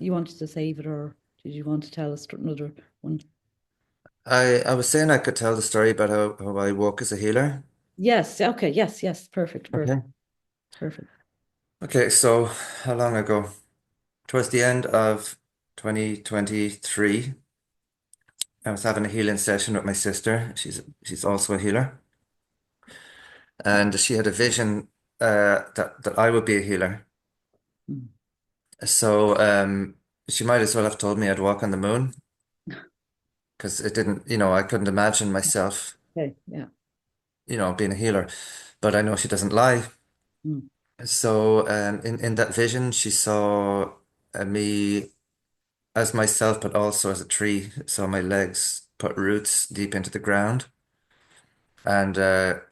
you wanted to save it, or did you want to tell us another one? I was saying I could tell the story about how I woke as a healer. Yes. Okay. Yes. Yes. Perfect. Perfect. Okay. Perfect. Okay, so how long ago? Towards the end of 2023, I was having a healing session with my sister. She's also a healer, and she had a vision that I would be a healer. Mm. So she might as well have told me I'd walk on the moon because it didn't, I couldn't imagine myself, Okay. Yeah. being a healer. But I know she doesn't lie. Mm. So in that vision, she saw me as myself, but also as a tree. So my legs put roots deep into the ground, and a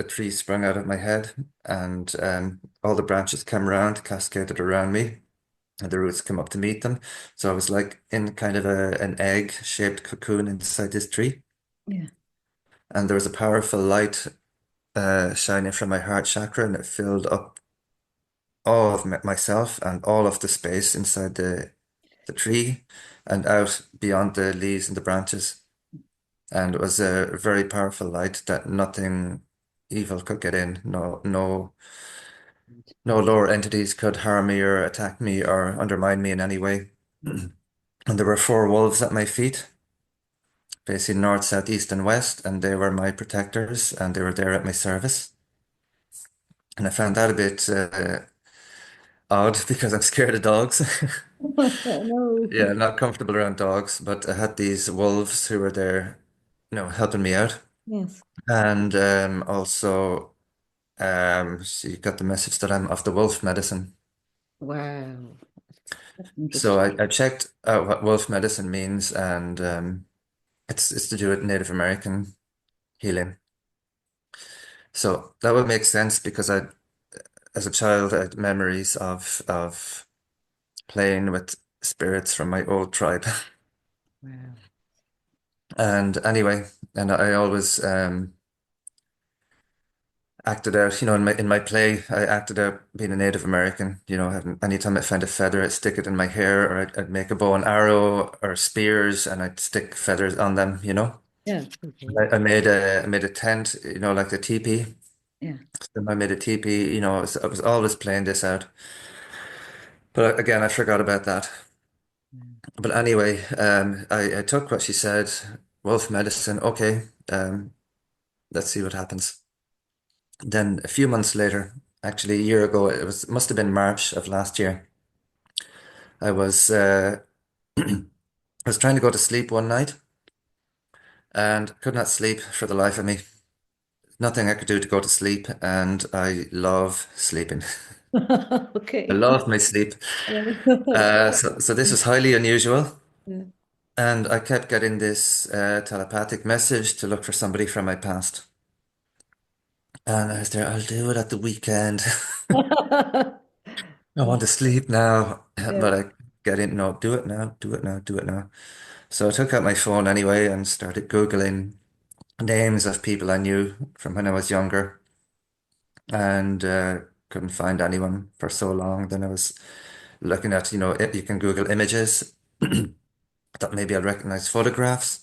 tree sprung out of my head, and all the branches came around, cascaded around me, and the roots come up to meet them. So I was like in kind of an egg-shaped cocoon inside this tree, Yeah. and there was a powerful light shining from my heart chakra, and it filled up all of myself and all of the space inside the tree and out beyond the leaves and the branches. And it was a very powerful light that nothing evil could get in. No lower entities could harm me or attack me or undermine me in any way. And there were four wolves at my feet, facing north, south, east, and west, and they were my protectors and they were there at my service. And I found that a bit odd because I'm scared of dogs. No. Yeah, not comfortable around dogs, but I had these wolves who were there, helping me out. Yes. And also, she got the message that I'm of the wolf medicine. Wow. That's So interesting. I checked out what wolf medicine means, and it's to do with Native American healing. So that would make sense because as a child, I had memories of playing with spirits from my old tribe. Wow. And anyway, and I always acted out, in my play, I acted out being a Native American, having, anytime I found a feather, I'd stick it in my hair, or I'd make a bow and arrow or spears and I'd stick feathers on them. Yeah. Okay. I made a tent, like the teepee. Yeah. So I made a teepee, I was always playing this out. But again, I forgot about that. But anyway, I took what she said, wolf medicine, okay, let's see what happens. Then a few months later, actually a year ago, must have been March of last year. I was I was trying to go to sleep one night and could not sleep for the life of me. Nothing I could do to go to sleep, and I love sleeping. I Okay. love my sleep. So this was highly unusual, Yeah. and I kept getting this telepathic message to look for somebody from my past. And I was there, I'll do it at the weekend. I want to sleep now, Yeah. but I get in, no, do it now, do it now, do it now. So I took out my phone anyway and started Googling names of people I knew from when I was younger, and couldn't find anyone for so long. Then I was looking at, you can Google images that maybe I'll recognize photographs,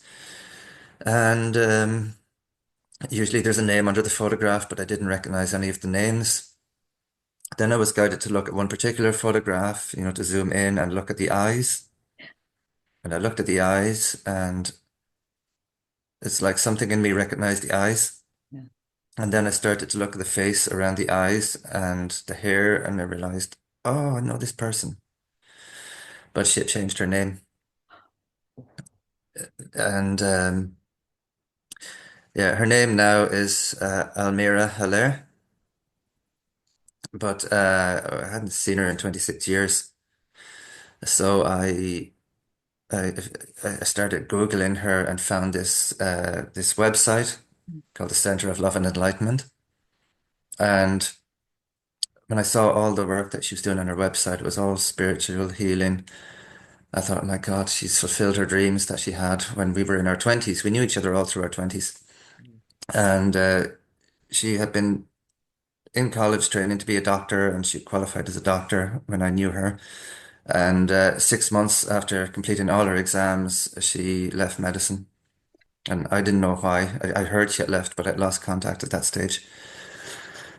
and usually there's a name under the photograph, but I didn't recognize any of the names. Then I was guided to look at one particular photograph, to zoom in and look at the eyes. And I looked at the eyes, and it's like something in me recognized the eyes. Yeah. And then I started to look at the face around the eyes and the hair, and I realized, oh, I know this person. But she had changed her name. And yeah, her name now is Almira Haller, but I hadn't seen her in 26 years. So I, I started Googling her and found this website called the Center of Love and Enlightenment. And when I saw all the work that she was doing on her website, it was all spiritual healing. I thought, oh my God, she's fulfilled her dreams that she had when we were in our 20s. We knew each other all through our 20s. And she had been in college training to be a doctor, and she qualified as a doctor when I knew her. And 6 months after completing all her exams, she left medicine. And I didn't know why. I heard she had left, but I'd lost contact at that stage.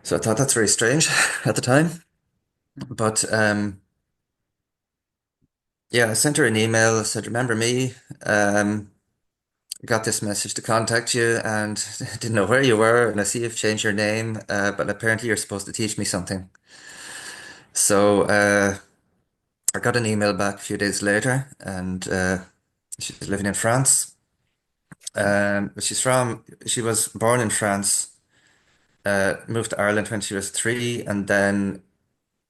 So I thought that's very strange at the time. But yeah, I sent her an email, said, remember me? Um, got this message to contact you and didn't know where you were. And I see you've changed your name, but apparently you're supposed to teach me something. So I got an email back a few days later, and she's living in France. She was born in France, moved to Ireland when she was 3, and then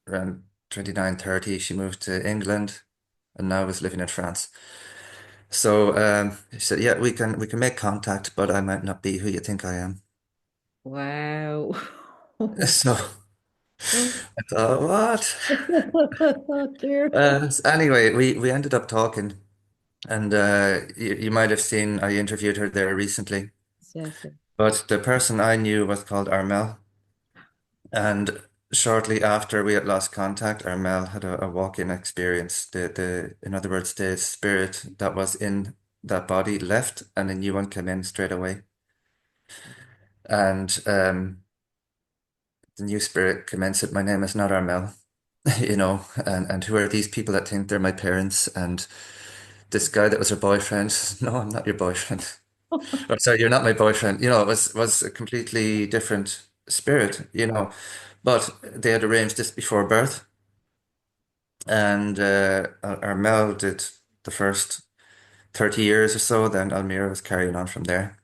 around 29, 30, she moved to England, and now is living in France. So she said, "Yeah, we can make contact, but I might not be who you think I am." Wow. So I thought, what? Dear. Anyway, we ended up talking, and you might have seen I interviewed her there recently. Yes, yes. But the person I knew was called Armel, and shortly after we had lost contact, Armel had a walk-in experience. In other words, the spirit that was in that body left, and a new one came in straight away. And the new spirit came in, said, "My name is not Armel," and who are these people that think they're my parents? And this guy that was her boyfriend, no, I'm not your boyfriend. Or sorry, you're not my boyfriend. It was a completely different spirit, But they had arranged this before birth, and Mel did the first 30 years or so. Then Almira was carrying on from there.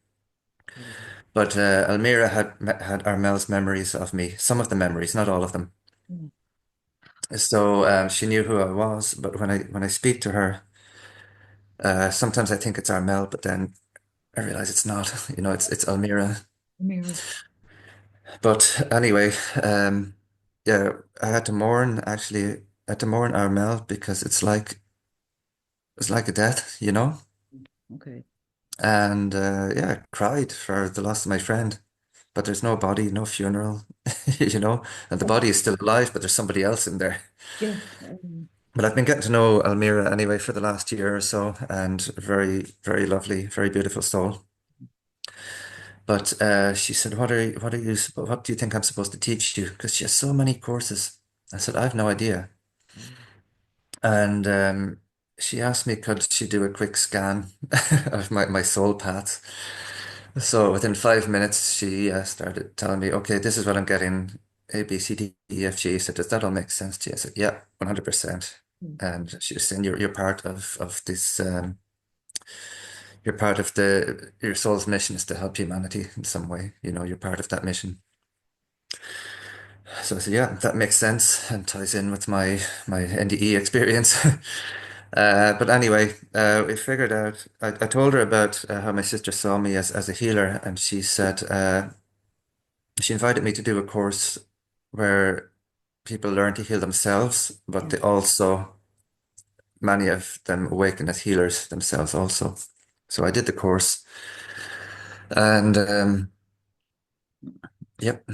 But Almira had Armel's memories of me, some of the memories, not all of them. So she knew who I was. But when I speak to her, sometimes I think it's Armel, but then I realize it's not. It's Almira. Mirror. But anyway, yeah, I had to mourn actually. I had to mourn Armel because it's like a death. Okay. And yeah, I cried for the loss of my friend. But there's no body, no funeral, and the body is still alive, but there's somebody else in there. Yeah. But I've been getting to know Almira anyway for the last year or so, and very, very lovely, very beautiful soul. But she said, what do you think I'm supposed to teach you? Because she has so many courses. I said, I have no idea. And she asked me, could she do a quick scan of my soul path? So within 5 minutes, she started telling me, okay, this is what I'm getting, A, B, C, D, E, F, G. So does that all make sense to you? I said, yeah, 100%. And she was saying, you're part of this, you're part of your soul's mission is to help humanity in some way. You're part of that mission. So I said, yeah, that makes sense and ties in with my NDE experience. But anyway, we figured out. I told her about how my sister saw me as a healer, and she said she invited me to do a course where people learn to heal themselves, but Yeah. they also many of them awaken as healers themselves also. So I did the course, and yep.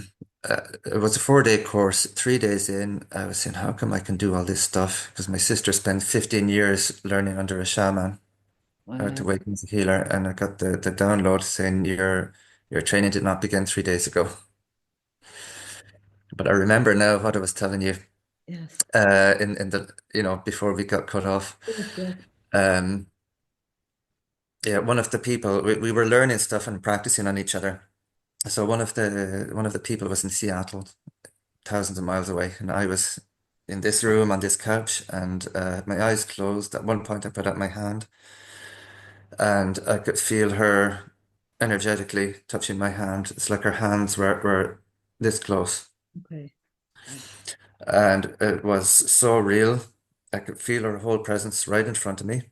It was a 4-day course. 3 days in, I was saying, how come I can do all this stuff? Because my sister spent 15 years learning under a shaman how to Wow. awaken as a healer, and I got the download saying your training did not begin 3 days ago. But I remember now what I was telling you Yes. in the before we got cut off. Yes. Yes. Um, yeah, one of the people we were learning stuff and practicing on each other. So one of the people was in Seattle, thousands of miles away, and I was in this room on this couch, and my eyes closed. At one point, I put out my hand, and I could feel her energetically touching my hand. It's like her hands were this close, Okay. Wow. and it was so real. I could feel her whole presence right in front of me.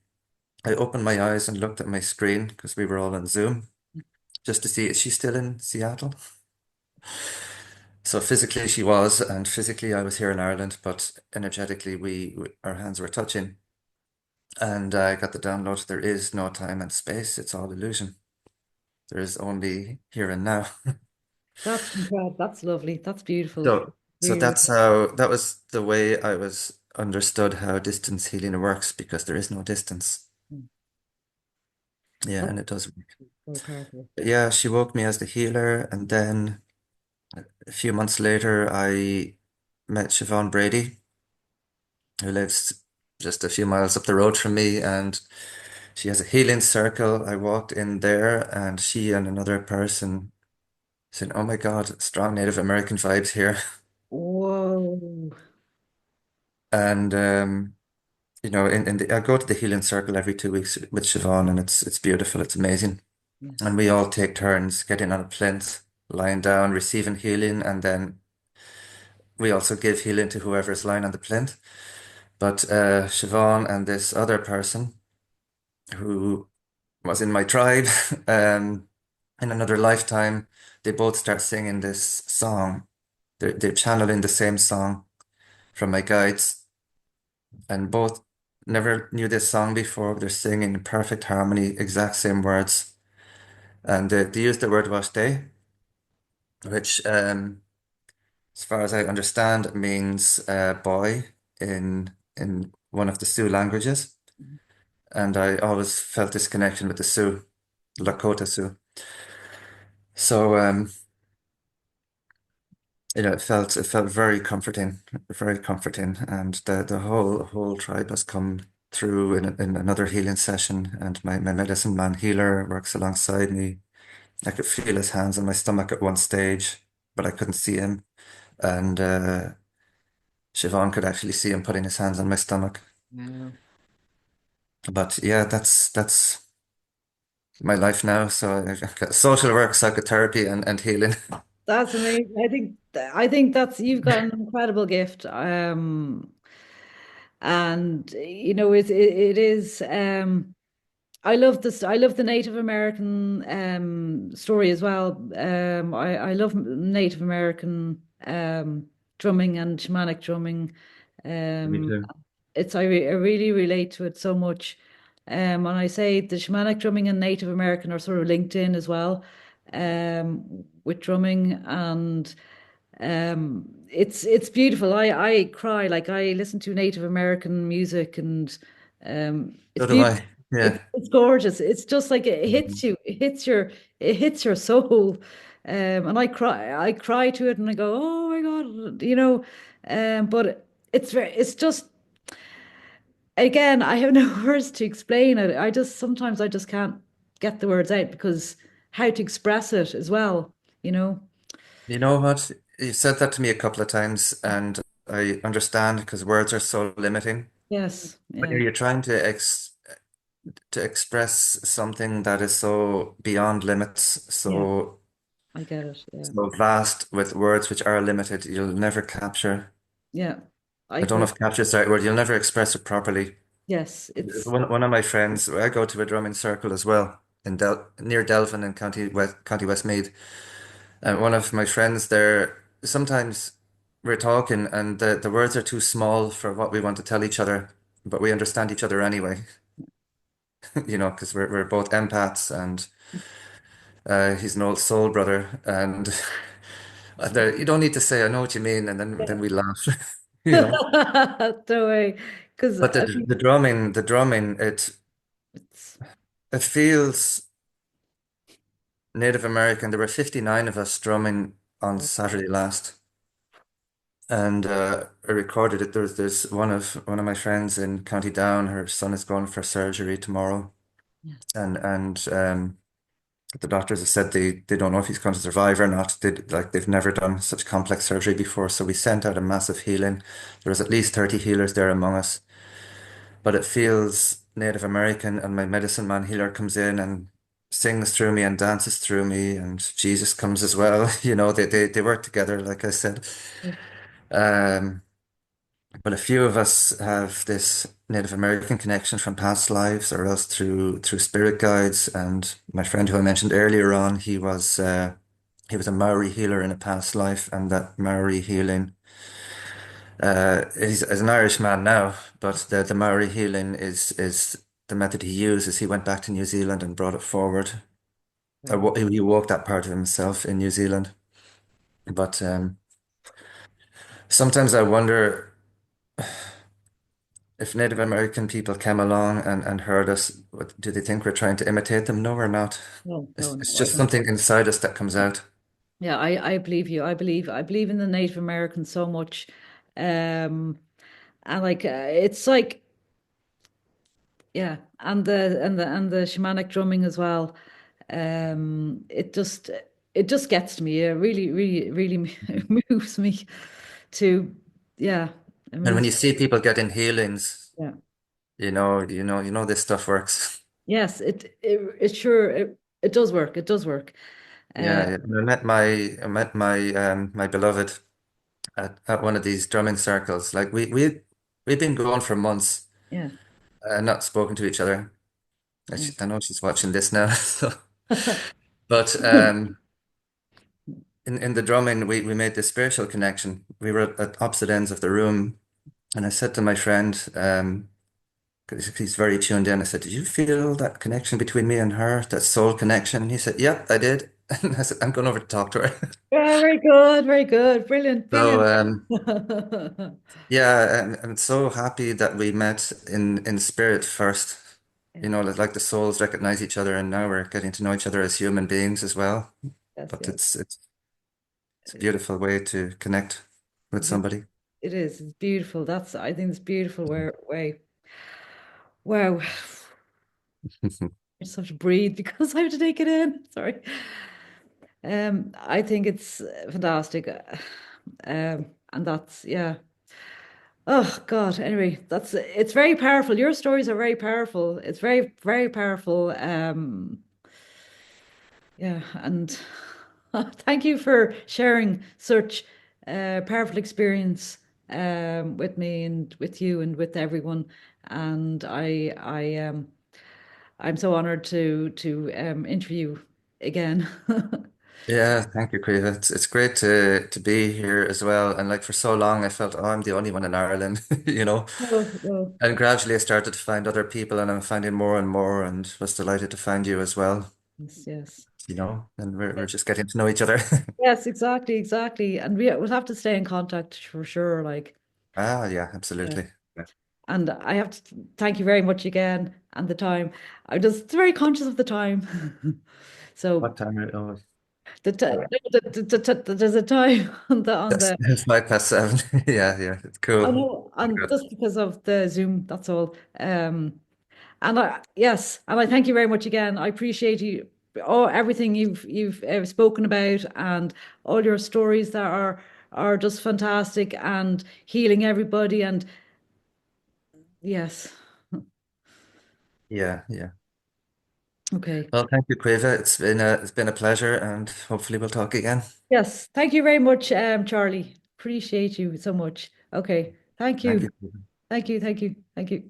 I opened my eyes and looked at my screen because we were all on Zoom just to see, is she still in Seattle? So physically she was, and physically I was here in Ireland, but energetically our hands were touching. And I got the download. There is no time and space. It's all illusion. There is only here and now. That's incredible. That's lovely. That's beautiful. So Really. that was the way I was understood how distance healing works because there is no distance. Mm. Yeah, That's and it does work. so powerful. But yeah, she woke me as the healer, and then a few months later, I met Siobhan Brady, who lives just a few miles up the road from me, and she has a healing circle. I walked in there, and she and another person said, "Oh my God, strong Native American vibes here." Whoa. And I go to the healing circle every 2 weeks with Siobhan, and it's beautiful. It's amazing. And Yes. we all take turns getting on a plinth, lying down, receiving healing, and then we also give healing to whoever's lying on the plinth. But Siobhan and this other person who was in my tribe, in another lifetime, they both start singing this song. They're channeling the same song from my guides, and both never knew this song before. They're singing in perfect harmony, exact same words, and they use the word "washday," which, as far as I understand, means boy in one of the Sioux languages. And I always felt this connection with the Sioux, Lakota Sioux. So it felt very comforting, and the whole tribe has come through in another healing session, and my medicine man healer works alongside me. I could feel his hands on my stomach at one stage, but I couldn't see him, and Siobhan could actually see him putting his hands on my stomach. Wow. But yeah, that's my life now. So I've got social work, psychotherapy, and healing. That's amazing. I think that's you've got an incredible gift. And it is I love this. I love the Native American story as well. I love Native American drumming and shamanic drumming. Me Um, too. I really relate to it so much. And I say the shamanic drumming and Native American are sort of linked in as well, with drumming, and it's beautiful. I cry like I listen to Native American music, and it's So do beautiful. I. Yeah. It's gorgeous. It's just like it hits Mhm. you. It hits your soul. And I cry to it and I go, oh my God, but it's just, again, I have no words to explain it. Sometimes I just can't get the words out because how to express it as well, you know? You know what? You said that to me a couple of times, and I understand because words are so limiting. Yes, When yeah, you're trying to express something that is so beyond limits, yeah, so I get it. Yeah, so vast with words which are limited, you'll never capture. yeah, I I don't know agree. if capture is the right word. You'll never express it properly. Yes, it's, One of my friends, I go to a drumming circle as well in near Delvin in County Westmeath. And one of my friends there, sometimes we're talking and the words are too small for what we want to tell each other, but we understand each other anyway, because we're both empaths, and he's an old soul brother. And you don't need to say, I know what you mean, and then we laugh, you know. the way, because But I think the drumming, it's, it feels Native American. There were 59 of us drumming on Saturday last. And I recorded it. There's one of my friends in County Down. Her son is going for surgery tomorrow, yeah, and the doctors have said they don't know if he's going to survive or not. They've never done such complex surgery before. So we sent out a massive healing. There was at least 30 healers there among us, but it feels Native American. And my medicine man healer comes in and sings through me and dances through me, and Jesus comes as well. They work together, like I said. Um, But a few of us have this Native American connection from past lives, or else through spirit guides. And my friend who I mentioned earlier on, he was a Maori healer in a past life, and that Maori healing. He's an Irish man now, but the Maori healing is the method he uses. He went back to New Zealand and brought it forward. wow. He woke that part of himself in New Zealand. But sometimes I wonder. if Native American people came along and heard us, do they think we're trying to imitate them? No, we're not. No, no, It's no, I just don't. something inside us that comes out. Yeah, I believe you. I believe in the Native Americans so much. Um, and like it's like yeah, and the shamanic drumming as well. It just gets to me. It really, really, really moves me to yeah, it And when moves. you see people getting healings, Yeah. you know this stuff works. Yes, it sure it does work. It does work. Uh, Yeah, yeah. And I met my beloved at one of these drumming circles. Like we've been going for months, yeah. not spoken to each other. Yeah. I know she's watching this now. But in the drumming, we made this spiritual connection. We were at opposite ends of the room, and I said to my friend, 'cause he's very tuned in. I said, "Did you feel that connection between me and her, that soul connection?" He said, "Yep, I did." And I said, "I'm going over to talk to her." Yeah, very good, very good. Brilliant, So brilliant. yeah, I'm so happy that we met in spirit first. Yeah. Like the souls recognize each other, and now we're getting to know each other as human beings as well. Yes, But yes. it's a beautiful way to connect with It is. somebody. It is. It's beautiful. I think it's beautiful way. Wow. I just have to breathe because I have to take it in. Sorry. I think it's fantastic. And that's yeah. Oh God. Anyway, it's very powerful. Your stories are very powerful. It's very, very powerful. Yeah, and thank you for sharing such powerful experience with me and with you and with everyone. And I'm so honored to interview again. Yeah, thank you, Kriva. It's great to be here as well. And like for so long, I felt, oh, I'm the only one in Ireland, you know. Oh, oh, And gradually, I started to find other people, and I'm finding more and more, and was delighted to find you as well, yes, yes. And we're just getting to know each other. Yes, exactly, exactly. And we'll have to stay in contact for sure. Like, Ah, yeah, yeah. absolutely. And I have to thank you very much again and the time. I'm just very conscious of the time. So What time are oh, there's a time on the it's 7:05. Yeah, yeah, it's I cool. know Very and good. just because of the Zoom, that's all. And I yes, and I thank you very much again. I appreciate you everything you've spoken about and all your stories that are just fantastic and healing everybody and yes. Yeah, yeah. Okay. Well, thank you, Kriva. It's been a pleasure, and hopefully we'll talk again. Yes. Thank you very much, Charlie. Appreciate you so much. Okay. Thank Thank you. you. Thank you. Thank you. Thank you.